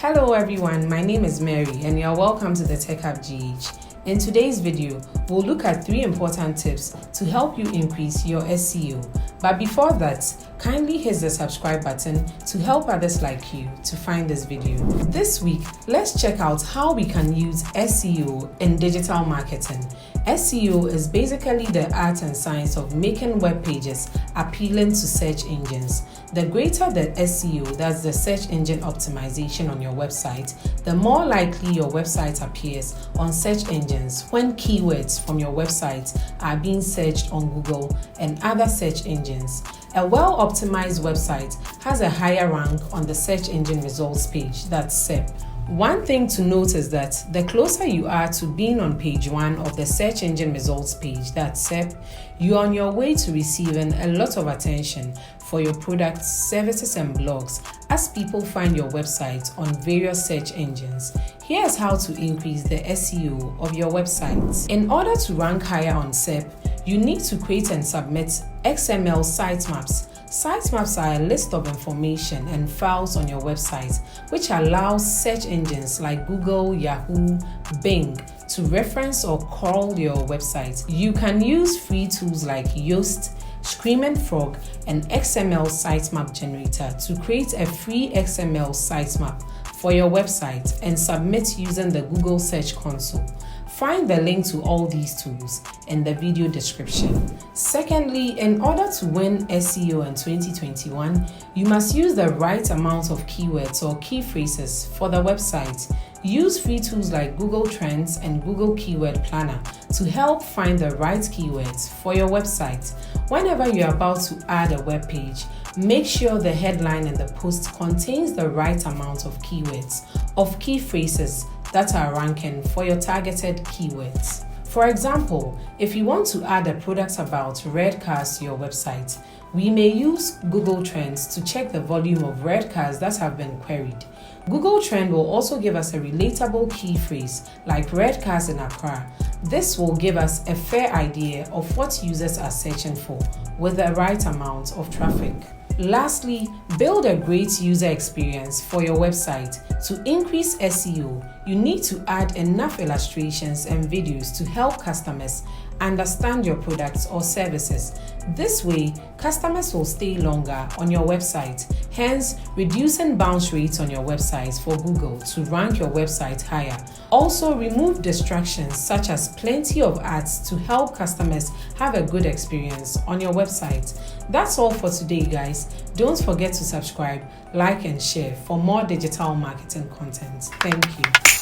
Hello everyone, my name is Mary and you're welcome to the Tech Hub GH. In today's video, we'll look at 3 important tips to help you increase your SEO. But before that, kindly hit the subscribe button to help others like you to find this video. This week, let's check out how we can use SEO in digital marketing. SEO is basically the art and science of making web pages appealing to search engines. The greater the SEO, that's the search engine optimization on your website, the more likely your website appears on search engines when keywords from your website are being searched on Google and other search engines. A well-optimized website has a higher rank on the search engine results page, that's SERP. One thing to note is that the closer you are to being on page 1 of the search engine results page, that's SERP, you're on your way to receiving a lot of attention for your products, services, and blogs as people find your website on various search engines. Here's how to increase the SEO of your website. In order to rank higher on SERP, you need to create and submit XML sitemaps. Sitemaps are a list of information and files on your website which allows search engines like Google, Yahoo, Bing to reference or crawl your website. You can use free tools like Yoast, Screaming Frog, and XML sitemap generator to create a free XML sitemap for your website and submit using the Google Search Console. Find the link to all these tools in the video description. Secondly, in order to win SEO in 2021, you must use the right amount of keywords or key phrases for the website. Use free tools like Google Trends and Google Keyword Planner to help find the right keywords for your website. Whenever you're about to add a web page, make sure the headline and the post contains the right amount of keywords of key phrases that are ranking for your targeted keywords. For example, if you want to add a product about red cars to your website, we may use Google Trends to check the volume of red cars that have been queried. Google Trend will also give us a relatable key phrase like red cars in Accra. This will give us a fair idea of what users are searching for with the right amount of traffic. Lastly, build a great user experience for your website. To increase SEO, you need to add enough illustrations and videos to help customers understand your products or services. This way, customers will stay longer on your website, hence reducing bounce rates on your website for Google to rank your website higher. Also, remove distractions such as plenty of ads to help customers have a good experience on your website. That's all for today, guys. Don't forget to subscribe, like, and share for more digital marketing content. Thank you.